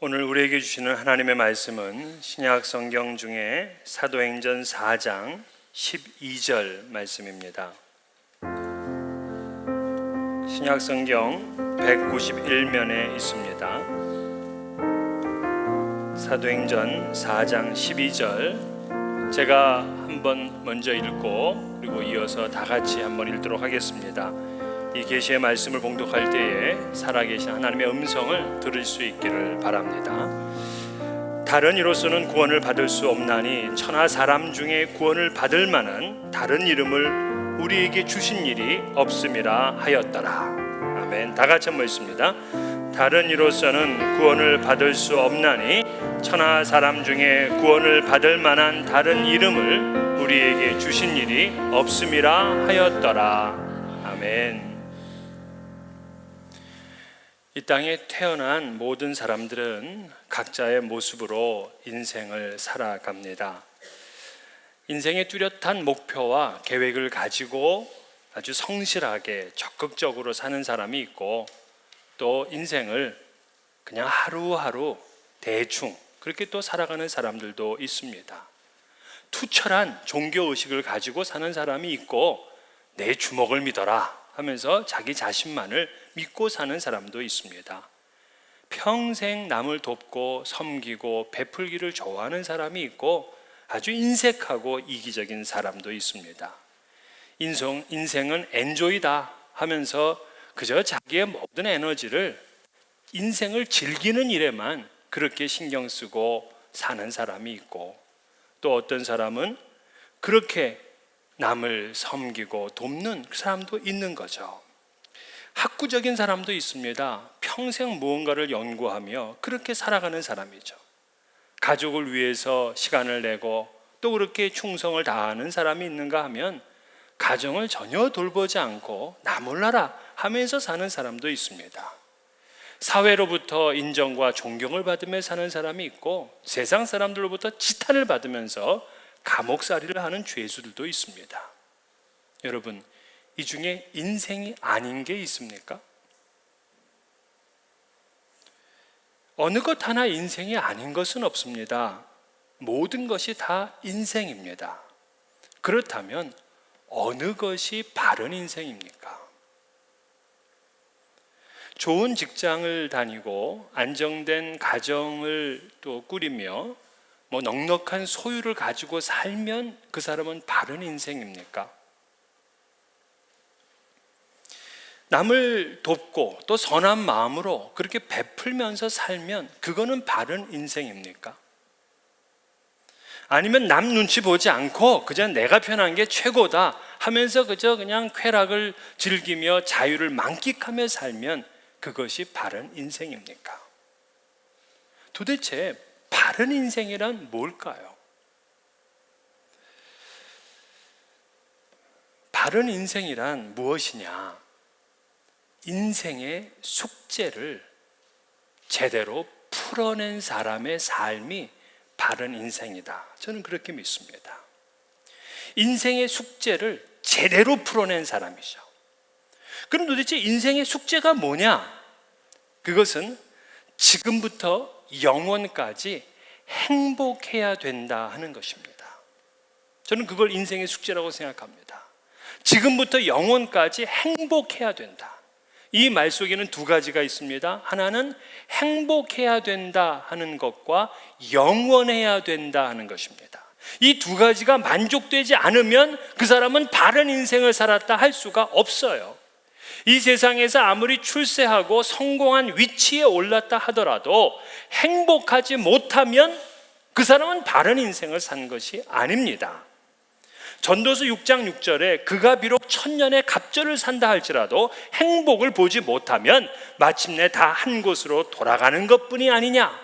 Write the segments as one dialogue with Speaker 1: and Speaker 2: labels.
Speaker 1: 오늘 우리에게 주시는 하나님의 말씀은 신약 성경 중에 사도행전 4장 12절 말씀입니다. 신약 성경 191면에 있습니다. 사도행전 4장 12절 제가 한번 먼저 읽고 그리고 이어서 다 같이 한번 읽도록 하겠습니다. 이 계시의 말씀을 봉독할 때에 살아계신 하나님의 음성을 들을 수 있기를 바랍니다. 다른 이로서는 구원을 받을 수 없나니 천하 사람 중에 구원을 받을 만한 다른 이름을 우리에게 주신 일이 없음이라 하였더라. 아멘. 다 같이 한번 읽습니다. 다른 이로서는 구원을 받을 수 없나니 천하 사람 중에 구원을 받을 만한 다른 이름을 우리에게 주신 일이 없음이라 하였더라. 아멘. 이 땅에 태어난 모든 사람들은 각자의 모습으로 인생을 살아갑니다. 인생의 뚜렷한 목표와 계획을 가지고 아주 성실하게 적극적으로 사는 사람이 있고, 또 인생을 그냥 하루하루 대충 그렇게 또 살아가는 사람들도 있습니다. 투철한 종교의식을 가지고 사는 사람이 있고, 내 주먹을 믿어라 하면서 자기 자신만을 믿고 사는 사람도 있습니다. 평생 남을 돕고 섬기고 베풀기를 좋아하는 사람이 있고, 아주 인색하고 이기적인 사람도 있습니다. 인생은 엔조이다 하면서 그저 자기의 모든 에너지를 인생을 즐기는 일에만 그렇게 신경 쓰고 사는 사람이 있고, 또 어떤 사람은 그렇게 남을 섬기고 돕는 사람도 있는 거죠. 학구적인 사람도 있습니다. 평생 무언가를 연구하며 그렇게 살아가는 사람이죠. 가족을 위해서 시간을 내고 또 그렇게 충성을 다하는 사람이 있는가 하면 가정을 전혀 돌보지 않고 나 몰라라 하면서 사는 사람도 있습니다. 사회로부터 인정과 존경을 받으며 사는 사람이 있고, 세상 사람들로부터 지탄을 받으면서 감옥살이를 하는 죄수들도 있습니다. 여러분, 이 중에 인생이 아닌 게 있습니까? 어느 것 하나 인생이 아닌 것은 없습니다. 모든 것이 다 인생입니다. 그렇다면 어느 것이 바른 인생입니까? 좋은 직장을 다니고 안정된 가정을 또 꾸리며 넉넉한 소유를 가지고 살면 그 사람은 바른 인생입니까? 남을 돕고 또 선한 마음으로 그렇게 베풀면서 살면 그거는 바른 인생입니까? 아니면 남 눈치 보지 않고 그저 내가 편한 게 최고다 하면서 그저 그냥 쾌락을 즐기며 자유를 만끽하며 살면 그것이 바른 인생입니까? 도대체 바른 인생이란 뭘까요? 바른 인생이란 무엇이냐? 인생의 숙제를 제대로 풀어낸 사람의 삶이 바른 인생이다. 저는 그렇게 믿습니다. 인생의 숙제를 제대로 풀어낸 사람이죠. 그럼 도대체 인생의 숙제가 뭐냐? 그것은 지금부터 영원까지 행복해야 된다 하는 것입니다. 저는 그걸 인생의 숙제라고 생각합니다. 지금부터 영원까지 행복해야 된다. 이 말 속에는 두 가지가 있습니다. 하나는 행복해야 된다 하는 것과 영원해야 된다 하는 것입니다. 이 두 가지가 만족되지 않으면 그 사람은 바른 인생을 살았다 할 수가 없어요. 이 세상에서 아무리 출세하고 성공한 위치에 올랐다 하더라도 행복하지 못하면 그 사람은 바른 인생을 산 것이 아닙니다. 전도서 6장 6절에 그가 비록 천년의 갑절을 산다 할지라도 행복을 보지 못하면 마침내 다 한 곳으로 돌아가는 것뿐이 아니냐.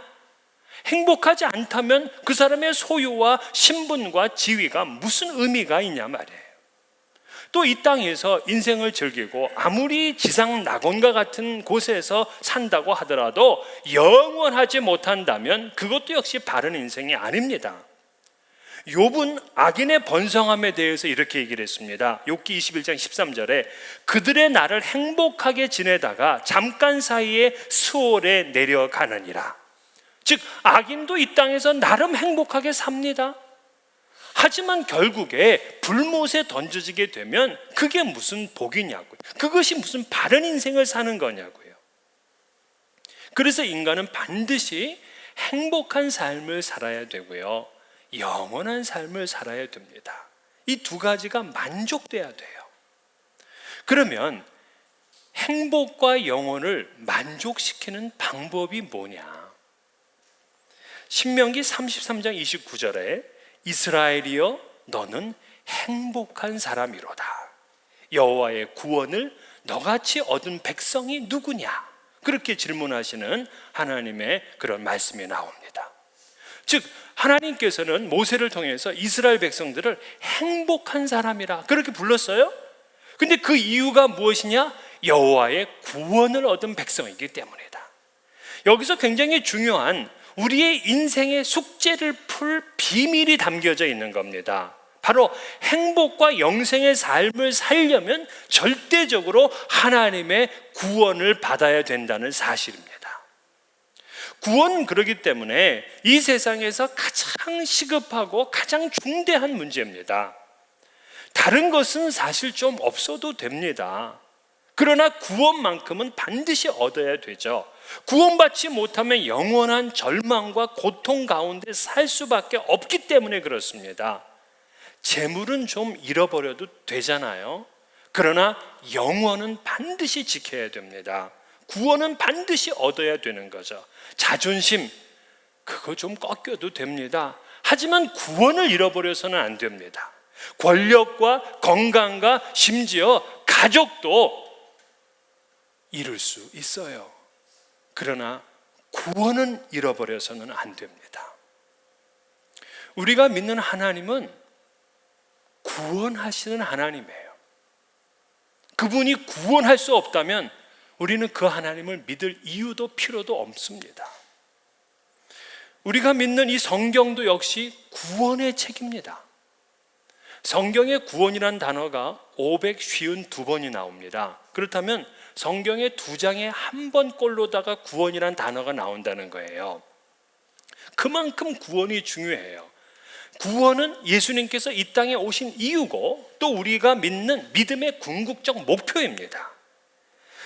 Speaker 1: 행복하지 않다면 그 사람의 소유와 신분과 지위가 무슨 의미가 있냐 말이에요. 또 이 땅에서 인생을 즐기고 아무리 지상 낙원과 같은 곳에서 산다고 하더라도 영원하지 못한다면 그것도 역시 바른 인생이 아닙니다. 욥은 악인의 번성함에 대해서 이렇게 얘기를 했습니다. 욥기 21장 13절에 그들의 날을 행복하게 지내다가 잠깐 사이에 수월에 내려가느니라. 즉 악인도 이 땅에서 나름 행복하게 삽니다. 하지만 결국에 불못에 던져지게 되면 그게 무슨 복이냐고요. 그것이 무슨 바른 인생을 사는 거냐고요. 그래서 인간은 반드시 행복한 삶을 살아야 되고요, 영원한 삶을 살아야 됩니다. 이 두 가지가 만족돼야 돼요. 그러면 행복과 영혼을 만족시키는 방법이 뭐냐? 신명기 33장 29절에 이스라엘이여 너는 행복한 사람이로다. 여호와의 구원을 너같이 얻은 백성이 누구냐? 그렇게 질문하시는 하나님의 그런 말씀이 나옵니다. 즉 하나님께서는 모세를 통해서 이스라엘 백성들을 행복한 사람이라 그렇게 불렀어요. 근데 그 이유가 무엇이냐? 여호와의 구원을 얻은 백성이기 때문이다. 여기서 굉장히 중요한 우리의 인생의 숙제를 풀 비밀이 담겨져 있는 겁니다. 바로 행복과 영생의 삶을 살려면 절대적으로 하나님의 구원을 받아야 된다는 사실입니다. 구원은 그렇기 때문에 이 세상에서 가장 시급하고 가장 중대한 문제입니다. 다른 것은 사실 좀 없어도 됩니다. 그러나 구원만큼은 반드시 얻어야 되죠. 구원받지 못하면 영원한 절망과 고통 가운데 살 수밖에 없기 때문에 그렇습니다. 재물은 좀 잃어버려도 되잖아요. 그러나 영원은 반드시 지켜야 됩니다. 구원은 반드시 얻어야 되는 거죠. 자존심, 그거 좀 꺾여도 됩니다. 하지만 구원을 잃어버려서는 안 됩니다. 권력과 건강과 심지어 가족도 잃을 수 있어요. 그러나 구원은 잃어버려서는 안 됩니다. 우리가 믿는 하나님은 구원하시는 하나님이에요. 그분이 구원할 수 없다면 우리는 그 하나님을 믿을 이유도 필요도 없습니다. 우리가 믿는 이 성경도 역시 구원의 책입니다. 성경에 구원이란 단어가 552번이 나옵니다. 그렇다면 성경의 2장에 한 번꼴로다가 구원이란 단어가 나온다는 거예요. 그만큼 구원이 중요해요. 구원은 예수님께서 이 땅에 오신 이유고 또 우리가 믿는 믿음의 궁극적 목표입니다.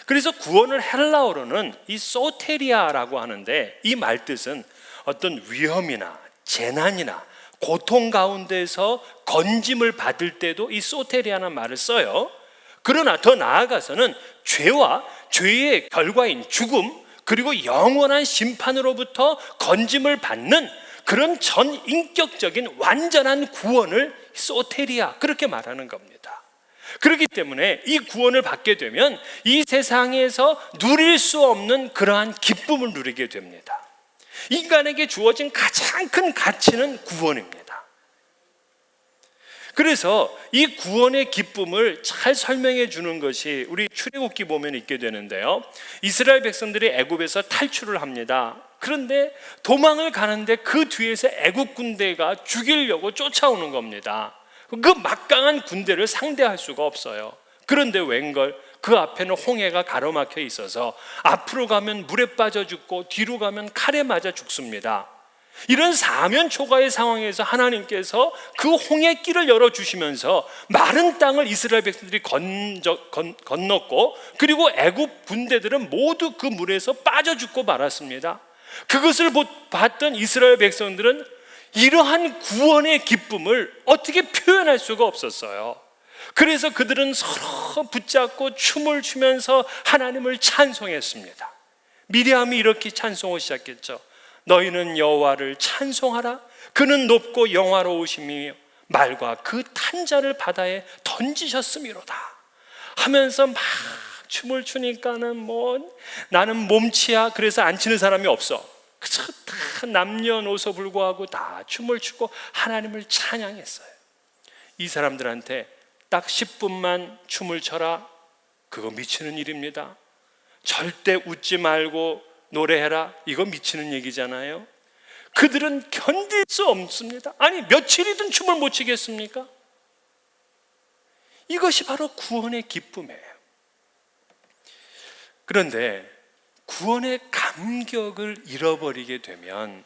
Speaker 1: 그래서 구원을 헬라어로는 이 소테리아라고 하는데 이 말뜻은 어떤 위험이나 재난이나 고통 가운데서 건짐을 받을 때도 이 소테리아라는 말을 써요. 그러나 더 나아가서는 죄와 죄의 결과인 죽음 그리고 영원한 심판으로부터 건짐을 받는 그런 전인격적인 완전한 구원을 소테리아 그렇게 말하는 겁니다. 그렇기 때문에 이 구원을 받게 되면 이 세상에서 누릴 수 없는 그러한 기쁨을 누리게 됩니다. 인간에게 주어진 가장 큰 가치는 구원입니다. 그래서 이 구원의 기쁨을 잘 설명해 주는 것이 우리 출애굽기 보면 있게 되는데요. 이스라엘 백성들이 애굽에서 탈출을 합니다. 그런데 도망을 가는데 그 뒤에서 애굽 군대가 죽이려고 쫓아오는 겁니다. 그 막강한 군대를 상대할 수가 없어요. 그런데 웬걸 그 앞에는 홍해가 가로막혀 있어서 앞으로 가면 물에 빠져 죽고 뒤로 가면 칼에 맞아 죽습니다. 이런 사면초가의 상황에서 하나님께서 그 홍해길을 열어주시면서 마른 땅을 이스라엘 백성들이 건넜고 그리고 애굽 군대들은 모두 그 물에서 빠져 죽고 말았습니다. 그것을 봤던 이스라엘 백성들은 이러한 구원의 기쁨을 어떻게 표현할 수가 없었어요. 그래서 그들은 서로 붙잡고 춤을 추면서 하나님을 찬송했습니다. 미리암이 이렇게 찬송을 시작했죠. 너희는 여호와를 찬송하라. 그는 높고 영화로우심이며 말과 그 탄자를 바다에 던지셨음이로다 하면서 막 춤을 추니까는 나는 몸치야 그래서 안 치는 사람이 없어. 그저 다 남녀노소 불구하고 다 춤을 추고 하나님을 찬양했어요. 이 사람들한테 딱 10분만 춤을 춰라. 그거 미치는 일입니다. 절대 웃지 말고 노래해라. 이거 미치는 얘기잖아요. 그들은 견딜 수 없습니다. 아니 며칠이든 춤을 못 추겠습니까? 이것이 바로 구원의 기쁨이에요. 그런데 구원의 감격을 잃어버리게 되면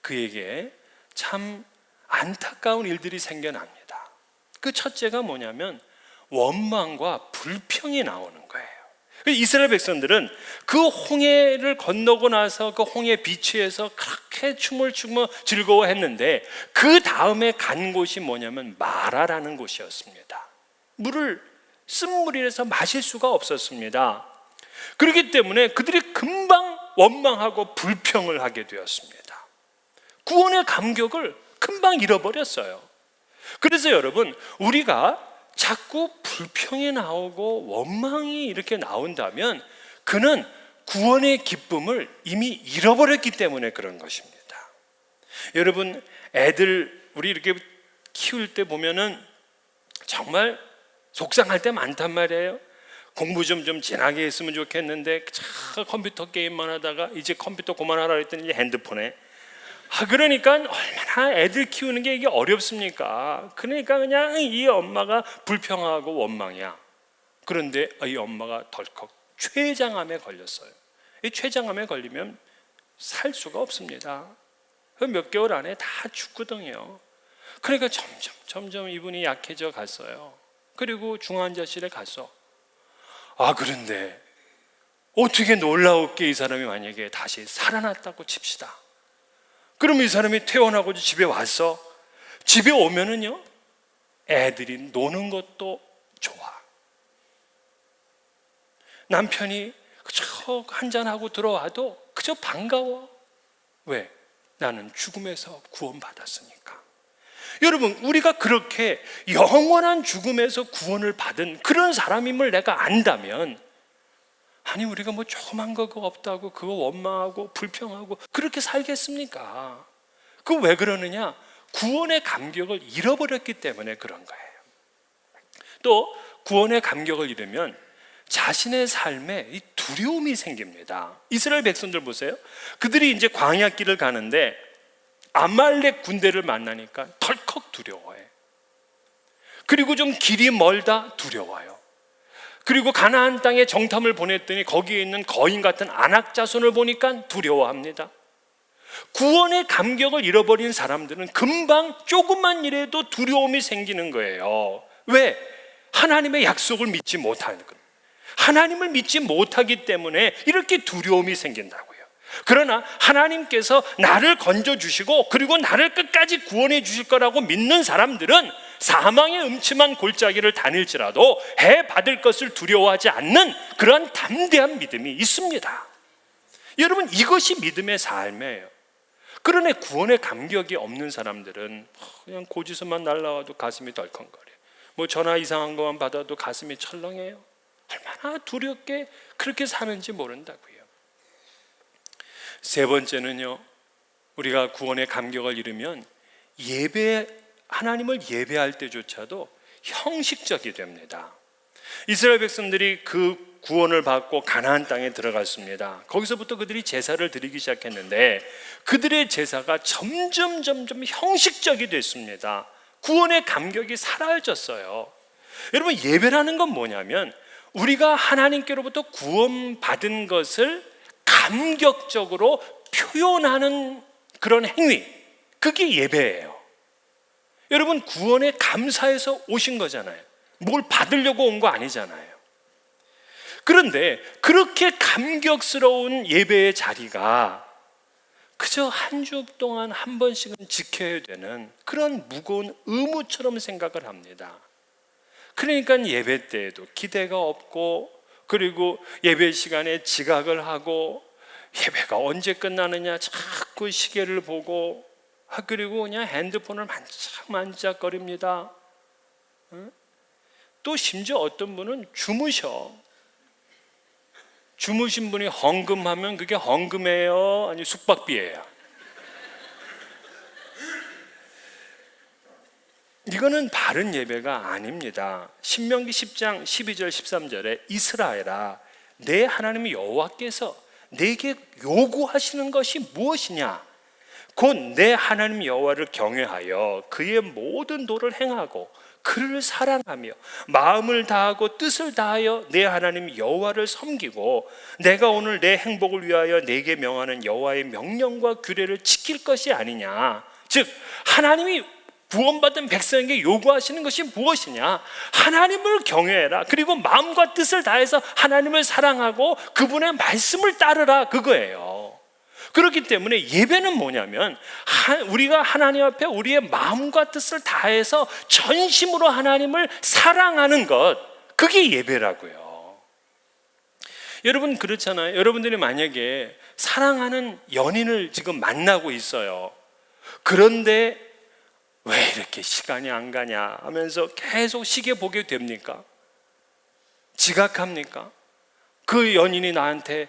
Speaker 1: 그에게 참 안타까운 일들이 생겨납니다. 그 첫째가 뭐냐면 원망과 불평이 나오는 거예요. 이스라엘 백성들은 그 홍해를 건너고 나서 그 홍해 비치에서 그렇게 춤을 추며 즐거워했는데 그 다음에 간 곳이 뭐냐면 마라라는 곳이었습니다. 물을 쓴물이라서 마실 수가 없었습니다. 그렇기 때문에 그들이 금방 원망하고 불평을 하게 되었습니다. 구원의 감격을 금방 잃어버렸어요. 그래서 여러분, 우리가 자꾸 불평이 나오고 원망이 이렇게 나온다면 그는 구원의 기쁨을 이미 잃어버렸기 때문에 그런 것입니다. 여러분, 애들 우리 이렇게 키울 때 보면은 정말 속상할 때 많단 말이에요. 공부 좀 진하게 했으면 좋겠는데 컴퓨터 게임만 하다가 이제 컴퓨터 그만하라 했더니 이제 핸드폰에 그러니까 얼마나 애들 키우는 게 이게 어렵습니까? 그러니까 그냥 이 엄마가 불평하고 원망이야. 그런데 이 엄마가 덜컥 췌장암에 걸렸어요. 이 췌장암에 걸리면 살 수가 없습니다. 몇 개월 안에 다 죽거든요. 그러니까 점점 이분이 약해져 갔어요. 그리고 중환자실에 갔어. 그런데 어떻게 놀라웠게 이 사람이 만약에 다시 살아났다고 칩시다. 그럼 이 사람이 퇴원하고 집에 왔어. 집에 오면은요, 애들이 노는 것도 좋아. 남편이 그저 한잔하고 들어와도 그저 반가워. 왜? 나는 죽음에서 구원받았으니까. 여러분, 우리가 그렇게 영원한 죽음에서 구원을 받은 그런 사람임을 내가 안다면, 아니 우리가 뭐 조그만 거 없다고 그거 원망하고 불평하고 그렇게 살겠습니까? 그거 왜 그러느냐? 구원의 감격을 잃어버렸기 때문에 그런 거예요. 또 구원의 감격을 잃으면 자신의 삶에 이 두려움이 생깁니다. 이스라엘 백성들 보세요. 그들이 이제 광야길을 가는데 아말렉 군대를 만나니까 덜컥 두려워해. 그리고 좀 길이 멀다 두려워요. 그리고 가나안 땅에 정탐을 보냈더니 거기에 있는 거인 같은 아낙 자손을 보니까 두려워합니다. 구원의 감격을 잃어버린 사람들은 금방 조금만 일해도 두려움이 생기는 거예요. 왜? 하나님의 약속을 믿지 못하는 거예요. 하나님을 믿지 못하기 때문에 이렇게 두려움이 생긴다고요. 그러나 하나님께서 나를 건져주시고 그리고 나를 끝까지 구원해 주실 거라고 믿는 사람들은 사망의 음침한 골짜기를 다닐지라도 해 받을 것을 두려워하지 않는 그러한 담대한 믿음이 있습니다. 여러분, 이것이 믿음의 삶이에요. 그러나 구원의 감격이 없는 사람들은 그냥 고지서만 날라와도 가슴이 덜컹거려. 뭐 전화 이상한 것만 받아도 가슴이 철렁해요. 얼마나 두렵게 그렇게 사는지 모른다고요. 세 번째는요, 우리가 구원의 감격을 잃으면 하나님을 예배할 때조차도 형식적이 됩니다. 이스라엘 백성들이 그 구원을 받고 가나안 땅에 들어갔습니다. 거기서부터 그들이 제사를 드리기 시작했는데 그들의 제사가 점점 형식적이 됐습니다. 구원의 감격이 사라졌어요. 여러분, 예배라는 건 뭐냐면 우리가 하나님께로부터 구원받은 것을 감격적으로 표현하는 그런 행위, 그게 예배예요. 여러분, 구원에 감사해서 오신 거잖아요. 뭘 받으려고 온 거 아니잖아요. 그런데 그렇게 감격스러운 예배의 자리가 그저 한 주 동안 한 번씩은 지켜야 되는 그런 무거운 의무처럼 생각을 합니다. 그러니까 예배 때에도 기대가 없고, 그리고 예배 시간에 지각을 하고, 예배가 언제 끝나느냐 자꾸 시계를 보고, 그리고 그냥 핸드폰을 만지작거립니다. 또 심지어 어떤 분은 주무신 분이 헌금하면 그게 헌금이에요? 아니 숙박비예요? 이거는 바른 예배가 아닙니다. 신명기 10장 12절 13절에 이스라엘아, 내 하나님 여호와께서 내게 요구하시는 것이 무엇이냐? 곧 내 하나님 여호와를 경외하여 그의 모든 도를 행하고 그를 사랑하며 마음을 다하고 뜻을 다하여 내 하나님 여호와를 섬기고 내가 오늘 내 행복을 위하여 내게 명하는 여호와의 명령과 규례를 지킬 것이 아니냐. 즉 하나님이 구원받은 백성에게 요구하시는 것이 무엇이냐? 하나님을 경외해라. 그리고 마음과 뜻을 다해서 하나님을 사랑하고 그분의 말씀을 따르라, 그거예요. 그렇기 때문에 예배는 뭐냐면 우리가 하나님 앞에 우리의 마음과 뜻을 다해서 전심으로 하나님을 사랑하는 것, 그게 예배라고요. 여러분 그렇잖아요. 여러분들이 만약에 사랑하는 연인을 지금 만나고 있어요. 그런데 왜 이렇게 시간이 안 가냐 하면서 계속 시계 보게 됩니까? 지각합니까? 그 연인이 나한테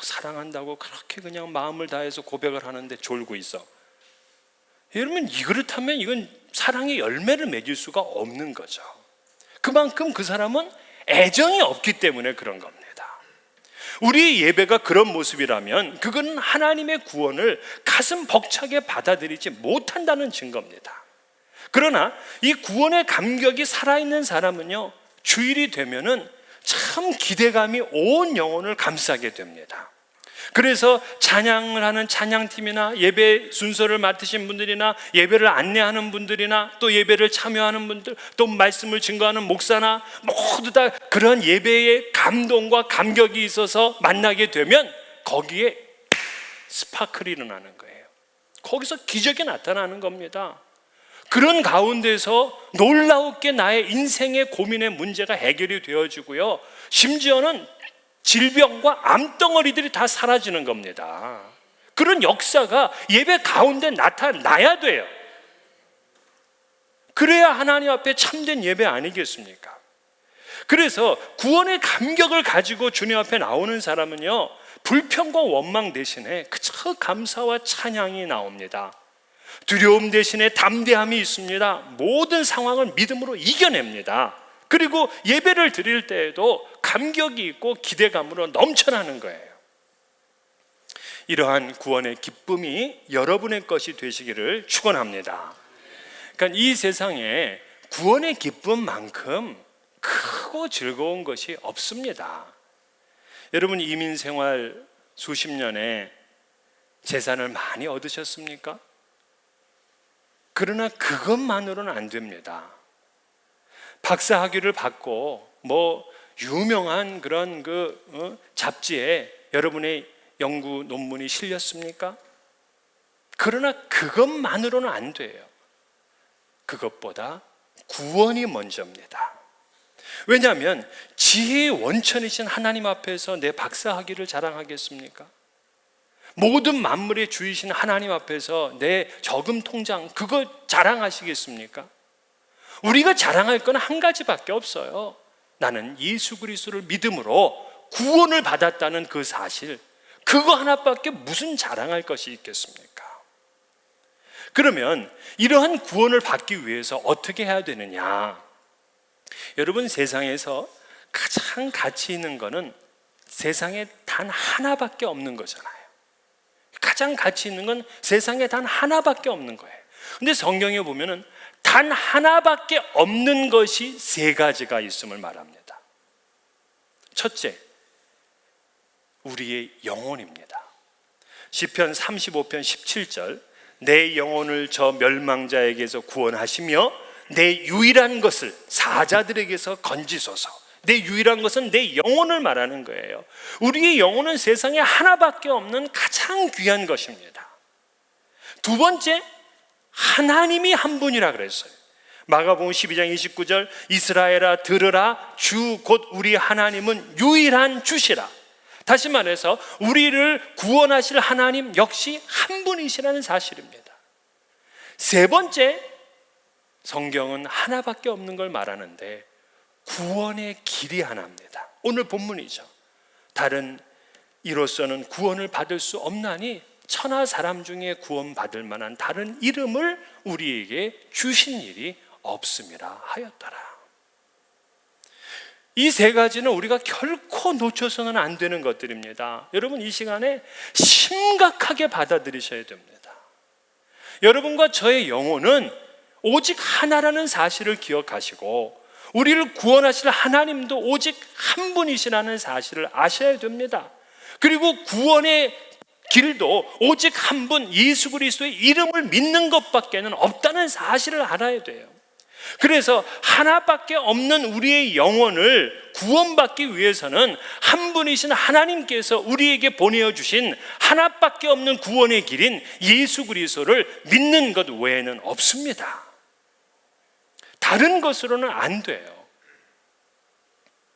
Speaker 1: 사랑한다고 그렇게 그냥 마음을 다해서 고백을 하는데 졸고 있어. 여러분 그렇다면 이건 사랑의 열매를 맺을 수가 없는 거죠. 그만큼 그 사람은 애정이 없기 때문에 그런 겁니다. 우리의 예배가 그런 모습이라면 그건 하나님의 구원을 가슴 벅차게 받아들이지 못한다는 증거입니다. 그러나 이 구원의 감격이 살아있는 사람은요, 주일이 되면은 참 기대감이 온 영혼을 감싸게 됩니다. 그래서 찬양을 하는 찬양팀이나 예배 순서를 맡으신 분들이나 예배를 안내하는 분들이나 또 예배를 참여하는 분들, 또 말씀을 증거하는 목사나 모두 다 그런 예배의 감동과 감격이 있어서 만나게 되면 거기에 스파클이 일어나는 거예요. 거기서 기적이 나타나는 겁니다. 그런 가운데서 놀라웠게 나의 인생의 고민의 문제가 해결이 되어지고요, 심지어는 질병과 암덩어리들이 다 사라지는 겁니다. 그런 역사가 예배 가운데 나타나야 돼요. 그래야 하나님 앞에 참된 예배 아니겠습니까? 그래서 구원의 감격을 가지고 주님 앞에 나오는 사람은요, 불평과 원망 대신에 그저 감사와 찬양이 나옵니다. 두려움 대신에 담대함이 있습니다. 모든 상황을 믿음으로 이겨냅니다. 그리고 예배를 드릴 때에도 감격이 있고 기대감으로 넘쳐나는 거예요. 이러한 구원의 기쁨이 여러분의 것이 되시기를 축원합니다. 그러니까 이 세상에 구원의 기쁨만큼 크고 즐거운 것이 없습니다. 여러분 이민 생활 수십 년에 재산을 많이 얻으셨습니까? 그러나 그것만으로는 안 됩니다. 박사 학위를 받고 유명한 그런 잡지에 여러분의 연구 논문이 실렸습니까? 그러나 그것만으로는 안 돼요. 그것보다 구원이 먼저입니다. 왜냐하면 지혜의 원천이신 하나님 앞에서 내 박사 학위를 자랑하겠습니까? 모든 만물의 주이신 하나님 앞에서 내 저금 통장 그거 자랑하시겠습니까? 우리가 자랑할 건 한 가지밖에 없어요. 나는 예수 그리스도를 믿음으로 구원을 받았다는 그 사실, 그거 하나밖에 무슨 자랑할 것이 있겠습니까? 그러면 이러한 구원을 받기 위해서 어떻게 해야 되느냐? 여러분 세상에서 가장 가치 있는 거는 세상에 단 하나밖에 없는 거잖아요. 가장 가치 있는 건 세상에 단 하나밖에 없는 거예요. 근데 성경에 보면은 단 하나밖에 없는 것이 세 가지가 있음을 말합니다. 첫째, 우리의 영혼입니다. 시편 35편 17절, 내 영혼을 저 멸망자에게서 구원하시며 내 유일한 것을 사자들에게서 건지소서. 내 유일한 것은 내 영혼을 말하는 거예요. 우리의 영혼은 세상에 하나밖에 없는 가장 귀한 것입니다. 두 번째, 하나님이 한 분이라 그랬어요. 마가복음 12장 29절, 이스라엘아 들으라, 주 곧 우리 하나님은 유일한 주시라. 다시 말해서 우리를 구원하실 하나님 역시 한 분이시라는 사실입니다. 세 번째, 성경은 하나밖에 없는 걸 말하는데 구원의 길이 하나입니다. 오늘 본문이죠. 다른 이로서는 구원을 받을 수 없나니 천하 사람 중에 구원받을 만한 다른 이름을 우리에게 주신 일이 없음이라 하였더라. 이 세 가지는 우리가 결코 놓쳐서는 안 되는 것들입니다. 여러분 이 시간에 심각하게 받아들이셔야 됩니다. 여러분과 저의 영혼은 오직 하나라는 사실을 기억하시고 우리를 구원하실 하나님도 오직 한 분이시라는 사실을 아셔야 됩니다. 그리고 구원의 길도 오직 한 분 예수 그리스도의 이름을 믿는 것밖에는 없다는 사실을 알아야 돼요. 그래서 하나밖에 없는 우리의 영혼을 구원받기 위해서는 한 분이신 하나님께서 우리에게 보내주신 하나밖에 없는 구원의 길인 예수 그리스도를 믿는 것 외에는 없습니다. 다른 것으로는 안 돼요.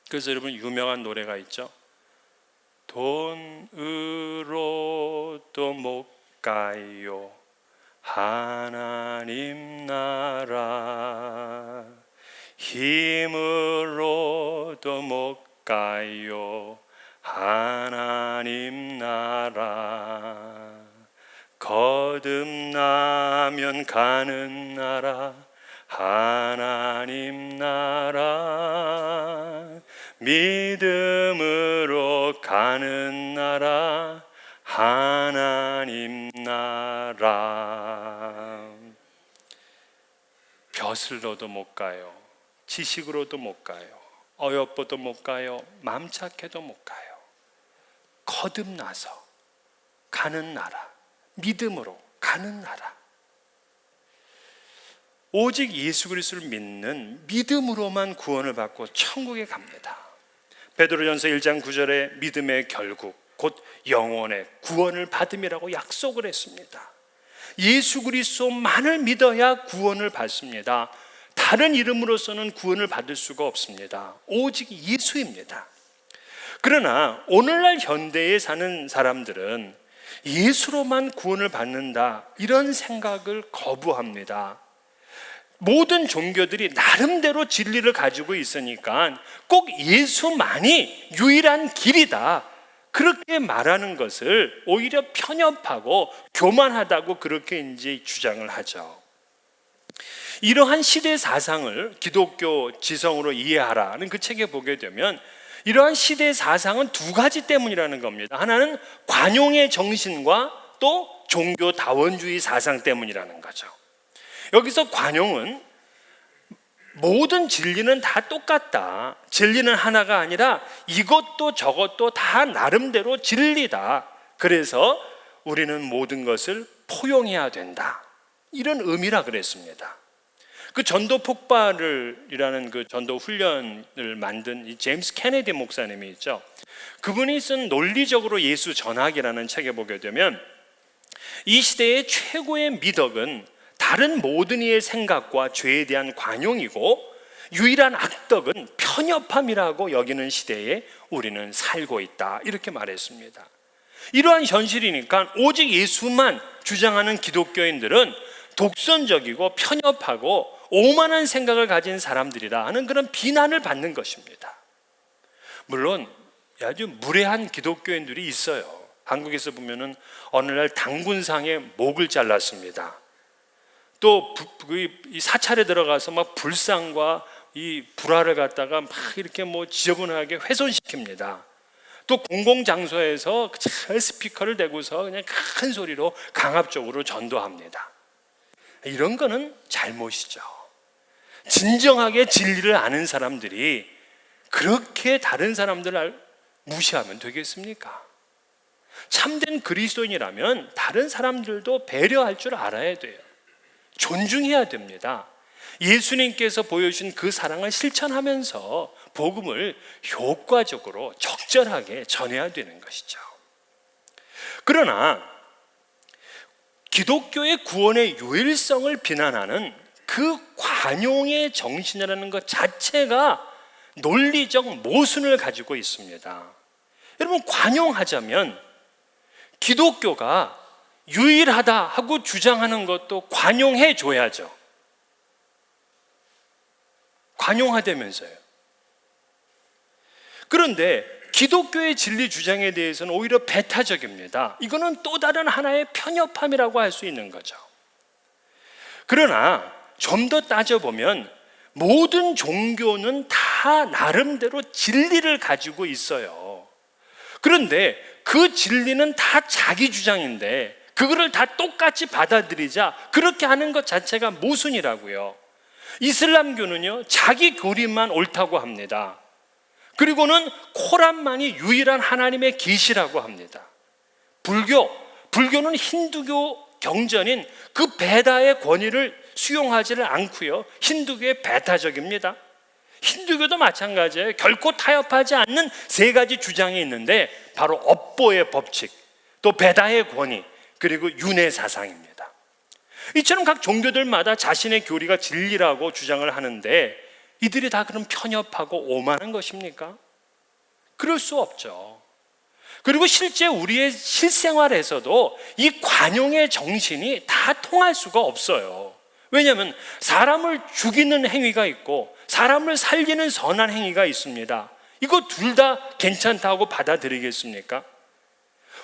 Speaker 1: 그래서 여러분 유명한 노래가 있죠. 돈으로도 못 가요 하나님 나라, 힘으로도 못 가요 하나님 나라, 거듭나면 가는 나라 하나님 나라, 믿음으로 가는 나라 하나님 나라. 벼슬로도 못 가요, 지식으로도 못 가요, 어여뻐도 못 가요, 맘 착해도 못 가요. 거듭나서 가는 나라, 믿음으로 가는 나라. 오직 예수 그리스도를 믿는 믿음으로만 구원을 받고 천국에 갑니다. 베드로전서 1장 9절에 믿음의 결국 곧 영혼의 구원을 받음이라고 약속을 했습니다. 예수 그리스도만을 믿어야 구원을 받습니다. 다른 이름으로서는 구원을 받을 수가 없습니다. 오직 예수입니다. 그러나 오늘날 현대에 사는 사람들은 예수로만 구원을 받는다, 이런 생각을 거부합니다. 모든 종교들이 나름대로 진리를 가지고 있으니까 꼭 예수만이 유일한 길이다, 그렇게 말하는 것을 오히려 편협하고 교만하다고 그렇게 이제 주장을 하죠. 이러한 시대 사상을 기독교 지성으로 이해하라는 그 책에 보게 되면 이러한 시대 사상은 두 가지 때문이라는 겁니다. 하나는 관용의 정신과 또 종교 다원주의 사상 때문이라는 거죠. 여기서 관용은 모든 진리는 다 똑같다, 진리는 하나가 아니라 이것도 저것도 다 나름대로 진리다, 그래서 우리는 모든 것을 포용해야 된다, 이런 의미라 그랬습니다. 그 전도 폭발이라는 그 전도 훈련을 만든 이 제임스 케네디 목사님이 있죠. 그분이 쓴 논리적으로 예수 전학이라는 책에 보게 되면 이 시대의 최고의 미덕은 다른 모든 이의 생각과 죄에 대한 관용이고 유일한 악덕은 편협함이라고 여기는 시대에 우리는 살고 있다, 이렇게 말했습니다. 이러한 현실이니까 오직 예수만 주장하는 기독교인들은 독선적이고 편협하고 오만한 생각을 가진 사람들이라 하는 그런 비난을 받는 것입니다. 물론 아주 무례한 기독교인들이 있어요. 한국에서 보면은 어느 날 당군상의 목을 잘랐습니다. 또 이 사찰에 들어가서 막 불상과 이 불화를 갖다가 막 이렇게 뭐 지저분하게 훼손시킵니다. 또 공공장소에서 스피커를 대고서 그냥 큰 소리로 강압적으로 전도합니다. 이런 거는 잘못이죠. 진정하게 진리를 아는 사람들이 그렇게 다른 사람들을 무시하면 되겠습니까? 참된 그리스도인이라면 다른 사람들도 배려할 줄 알아야 돼요. 존중해야 됩니다. 예수님께서 보여주신 그 사랑을 실천하면서 복음을 효과적으로 적절하게 전해야 되는 것이죠. 그러나 기독교의 구원의 유일성을 비난하는 그 관용의 정신이라는 것 자체가 논리적 모순을 가지고 있습니다. 여러분, 관용하자면 기독교가 유일하다 하고 주장하는 것도 관용해 줘야죠. 관용하다면서요. 그런데 기독교의 진리 주장에 대해서는 오히려 배타적입니다. 이거는 또 다른 하나의 편협함이라고 할 수 있는 거죠. 그러나 좀 더 따져보면 모든 종교는 다 나름대로 진리를 가지고 있어요. 그런데 그 진리는 다 자기 주장인데 그거를 다 똑같이 받아들이자, 그렇게 하는 것 자체가 모순이라고요. 이슬람교는요, 자기 교리만 옳다고 합니다. 그리고는 코란만이 유일한 하나님의 계시라고 합니다. 불교는 힌두교 경전인 그 베다의 권위를 수용하지를 않고요, 힌두교의 배타적입니다. 힌두교도 마찬가지예요. 결코 타협하지 않는 세 가지 주장이 있는데 바로 업보의 법칙, 또 베다의 권위, 그리고 윤회 사상입니다. 이처럼 각 종교들마다 자신의 교리가 진리라고 주장을 하는데 이들이 다 그럼 편협하고 오만한 것입니까? 그럴 수 없죠. 그리고 실제 우리의 실생활에서도 이 관용의 정신이 다 통할 수가 없어요. 왜냐하면 사람을 죽이는 행위가 있고 사람을 살리는 선한 행위가 있습니다. 이거 둘 다 괜찮다고 받아들이겠습니까?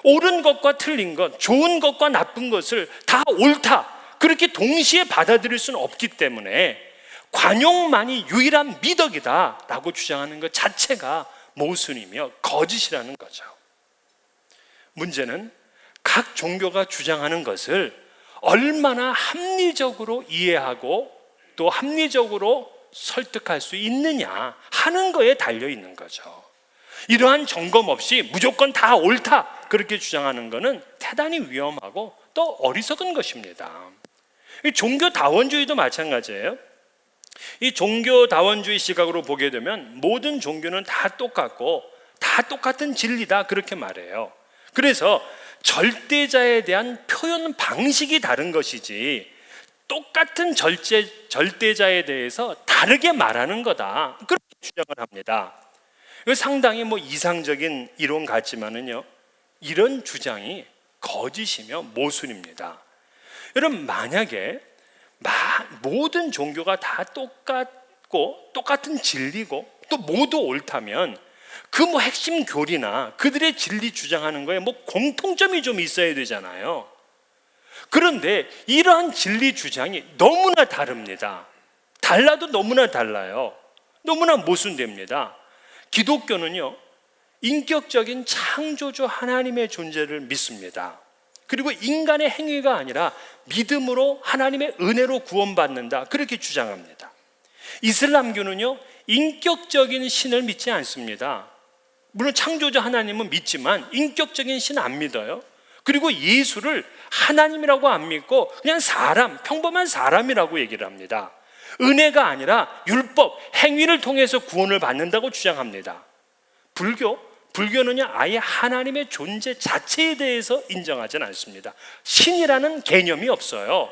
Speaker 1: 옳은 것과 틀린 것, 좋은 것과 나쁜 것을 다 옳다, 그렇게 동시에 받아들일 수는 없기 때문에 관용만이 유일한 미덕이다 라고 주장하는 것 자체가 모순이며 거짓이라는 거죠. 문제는 각 종교가 주장하는 것을 얼마나 합리적으로 이해하고 또 합리적으로 설득할 수 있느냐 하는 거에 달려 있는 거죠. 이러한 점검 없이 무조건 다 옳다 그렇게 주장하는 것은 대단히 위험하고 또 어리석은 것입니다. 이 종교다원주의도 마찬가지예요. 이 종교다원주의 시각으로 보게 되면 모든 종교는 다 똑같고 다 똑같은 진리다 그렇게 말해요. 그래서 절대자에 대한 표현 방식이 다른 것이지 똑같은 절대자에 대해서 다르게 말하는 거다 그렇게 주장을 합니다. 이거 상당히 이상적인 이론 같지만은요, 이런 주장이 거짓이며 모순입니다. 여러분, 만약에 모든 종교가 다 똑같고 똑같은 진리고 또 모두 옳다면 그 핵심 교리나 그들의 진리 주장하는 거에 공통점이 좀 있어야 되잖아요. 그런데 이러한 진리 주장이 너무나 다릅니다. 달라도 너무나 달라요. 너무나 모순됩니다. 기독교는요, 인격적인 창조주 하나님의 존재를 믿습니다. 그리고 인간의 행위가 아니라 믿음으로 하나님의 은혜로 구원받는다 그렇게 주장합니다. 이슬람교는요, 인격적인 신을 믿지 않습니다. 물론 창조주 하나님은 믿지만 인격적인 신 안 믿어요. 그리고 예수를 하나님이라고 안 믿고 그냥 평범한 사람이라고 얘기를 합니다. 은혜가 아니라 율법, 행위를 통해서 구원을 받는다고 주장합니다. 불교는요, 아예 하나님의 존재 자체에 대해서 인정하지는 않습니다. 신이라는 개념이 없어요.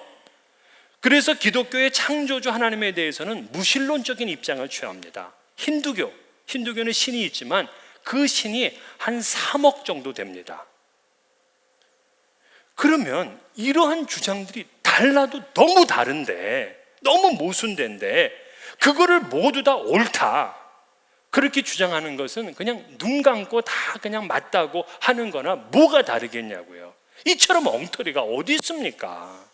Speaker 1: 그래서 기독교의 창조주 하나님에 대해서는 무신론적인 입장을 취합니다. 힌두교는 신이 있지만 그 신이 한 3억 정도 됩니다. 그러면 이러한 주장들이 달라도 너무 다른데, 너무 모순된데 그거를 모두 다 옳다 그렇게 주장하는 것은 그냥 눈 감고 다 그냥 맞다고 하는 거나 뭐가 다르겠냐고요. 이처럼 엉터리가 어디 있습니까?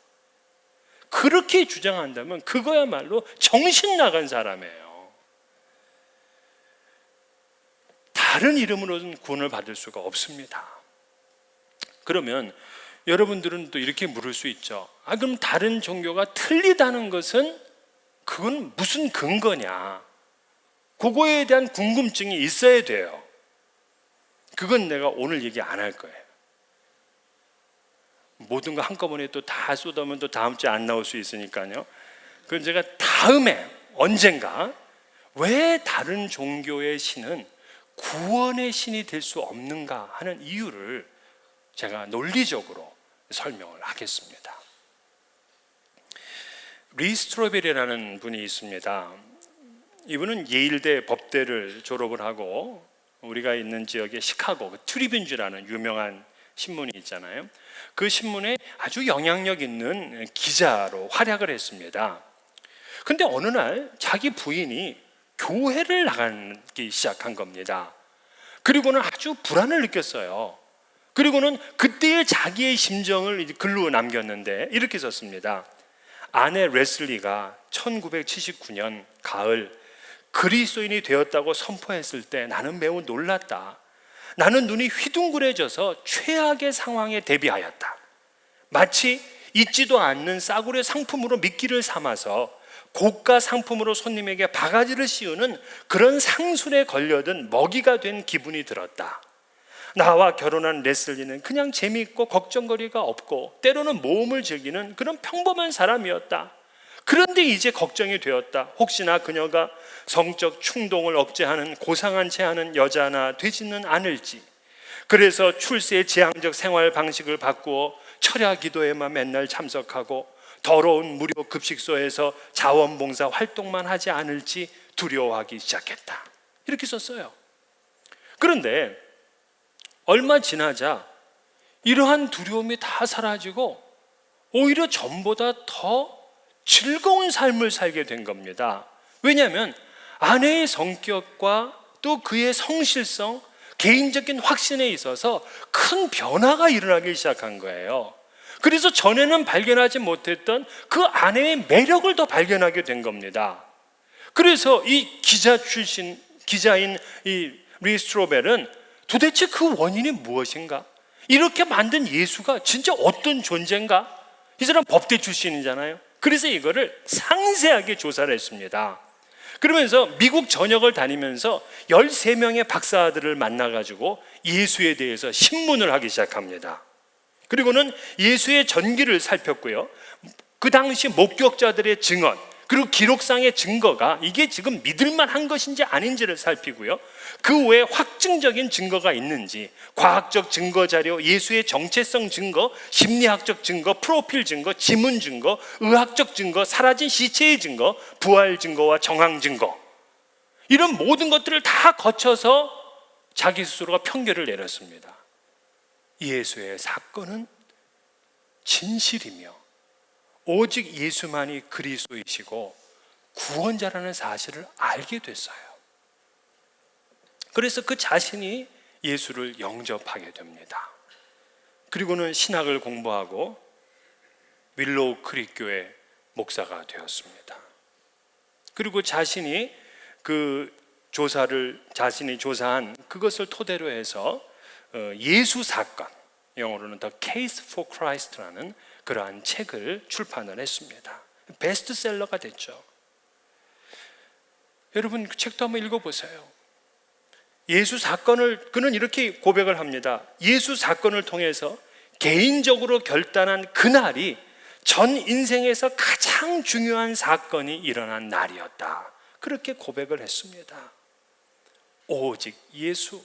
Speaker 1: 그렇게 주장한다면 그거야말로 정신 나간 사람이에요. 다른 이름으로는 구원을 받을 수가 없습니다. 그러면 여러분들은 또 이렇게 물을 수 있죠. 그럼 다른 종교가 틀리다는 것은 그건 무슨 근거냐? 그거에 대한 궁금증이 있어야 돼요. 그건 내가 오늘 얘기 안 할 거예요. 모든 거 한꺼번에 또 다 쏟아면 또 다음 주에 안 나올 수 있으니까요. 그건 제가 다음에 언젠가 왜 다른 종교의 신은 구원의 신이 될 수 없는가 하는 이유를 제가 논리적으로 설명을 하겠습니다. 리 스트로벨이라는 분이 있습니다. 이분은 예일대 법대를 졸업을 하고 우리가 있는 지역의 시카고 트리뷴즈라는 유명한 신문이 있잖아요. 그 신문에 아주 영향력 있는 기자로 활약을 했습니다. 근데 어느 날 자기 부인이 교회를 나가기 시작한 겁니다. 그리고는 아주 불안을 느꼈어요. 그리고는 그때의 자기의 심정을 글로 남겼는데 이렇게 썼습니다. 아내 레슬리가 1979년 가을 그리스도인이 되었다고 선포했을 때 나는 매우 놀랐다. 나는 눈이 휘둥그레져서 최악의 상황에 대비하였다. 마치 있지도 않는 싸구려 상품으로 미끼를 삼아서 고가 상품으로 손님에게 바가지를 씌우는 그런 상술에 걸려든 먹이가 된 기분이 들었다. 나와 결혼한 레슬리는 그냥 재미있고 걱정거리가 없고 때로는 모험을 즐기는 그런 평범한 사람이었다. 그런데 이제 걱정이 되었다. 혹시나 그녀가 성적 충동을 억제하는 고상한 채 하는 여자나 되지는 않을지. 그래서 출세의 지향적 생활 방식을 바꾸어 철야 기도에만 맨날 참석하고 더러운 무료 급식소에서 자원봉사 활동만 하지 않을지 두려워하기 시작했다. 이렇게 썼어요. 그런데 얼마 지나자 이러한 두려움이 다 사라지고 오히려 전보다 더 즐거운 삶을 살게 된 겁니다. 왜냐하면 아내의 성격과 또 그의 성실성, 개인적인 확신에 있어서 큰 변화가 일어나기 시작한 거예요. 그래서 전에는 발견하지 못했던 그 아내의 매력을 더 발견하게 된 겁니다. 그래서 이 기자인 이 리 스트로벨은 도대체 그 원인이 무엇인가? 이렇게 만든 예수가 진짜 어떤 존재인가? 이 사람 법대 출신이잖아요. 그래서 이거를 상세하게 조사를 했습니다. 그러면서 미국 전역을 다니면서 13명의 박사들을 만나가지고 예수에 대해서 신문을 하기 시작합니다. 그리고는 예수의 전기를 살폈고요. 그 당시 목격자들의 증언, 그리고 기록상의 증거가 이게 지금 믿을만한 것인지 아닌지를 살피고요. 그 외에 확증적인 증거가 있는지, 과학적 증거 자료, 예수의 정체성 증거, 심리학적 증거, 프로필 증거, 지문 증거, 의학적 증거, 사라진 시체의 증거, 부활 증거와 정황 증거, 이런 모든 것들을 다 거쳐서 자기 스스로가 평결을 내렸습니다. 예수의 사건은 진실이며 오직 예수만이 그리스도이시고 구원자라는 사실을 알게 됐어요. 그래서 그 자신이 예수를 영접하게 됩니다. 그리고는 신학을 공부하고 윌로우 크릭 교회 목사가 되었습니다. 그리고 자신이 조사한 그것을 토대로 해서 예수 사건, 영어로는 The Case for Christ라는 그러한 책을 출판을 했습니다. 베스트셀러가 됐죠. 여러분 그 책도 한번 읽어보세요. 예수 사건을 그는 이렇게 고백을 합니다. 예수 사건을 통해서 개인적으로 결단한 그날이 전 인생에서 가장 중요한 사건이 일어난 날이었다. 그렇게 고백을 했습니다. 오직 예수,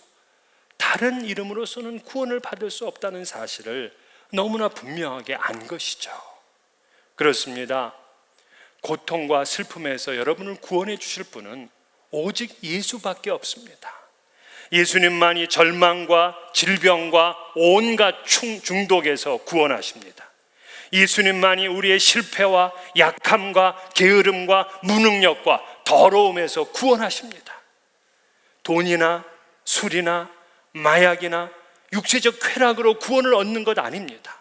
Speaker 1: 다른 이름으로서는 구원을 받을 수 없다는 사실을 너무나 분명하게 안 것이죠. 그렇습니다. 고통과 슬픔에서 여러분을 구원해 주실 분은 오직 예수밖에 없습니다. 예수님만이 절망과 질병과 온갖 중독에서 구원하십니다. 예수님만이 우리의 실패와 약함과 게으름과 무능력과 더러움에서 구원하십니다. 돈이나 술이나 마약이나 육체적 쾌락으로 구원을 얻는 것 아닙니다.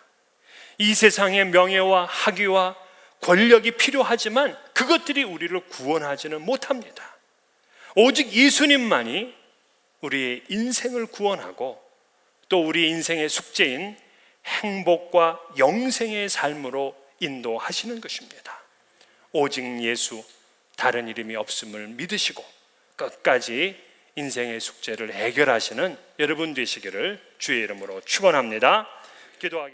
Speaker 1: 이 세상의 명예와 학위와 권력이 필요하지만 그것들이 우리를 구원하지는 못합니다. 오직 예수님만이 우리의 인생을 구원하고 또 우리 인생의 숙제인 행복과 영생의 삶으로 인도하시는 것입니다. 오직 예수, 다른 이름이 없음을 믿으시고 끝까지 인생의 숙제를 해결하시는 여러분 되시기를 주의 이름으로 축원합니다. 기도하겠습니다.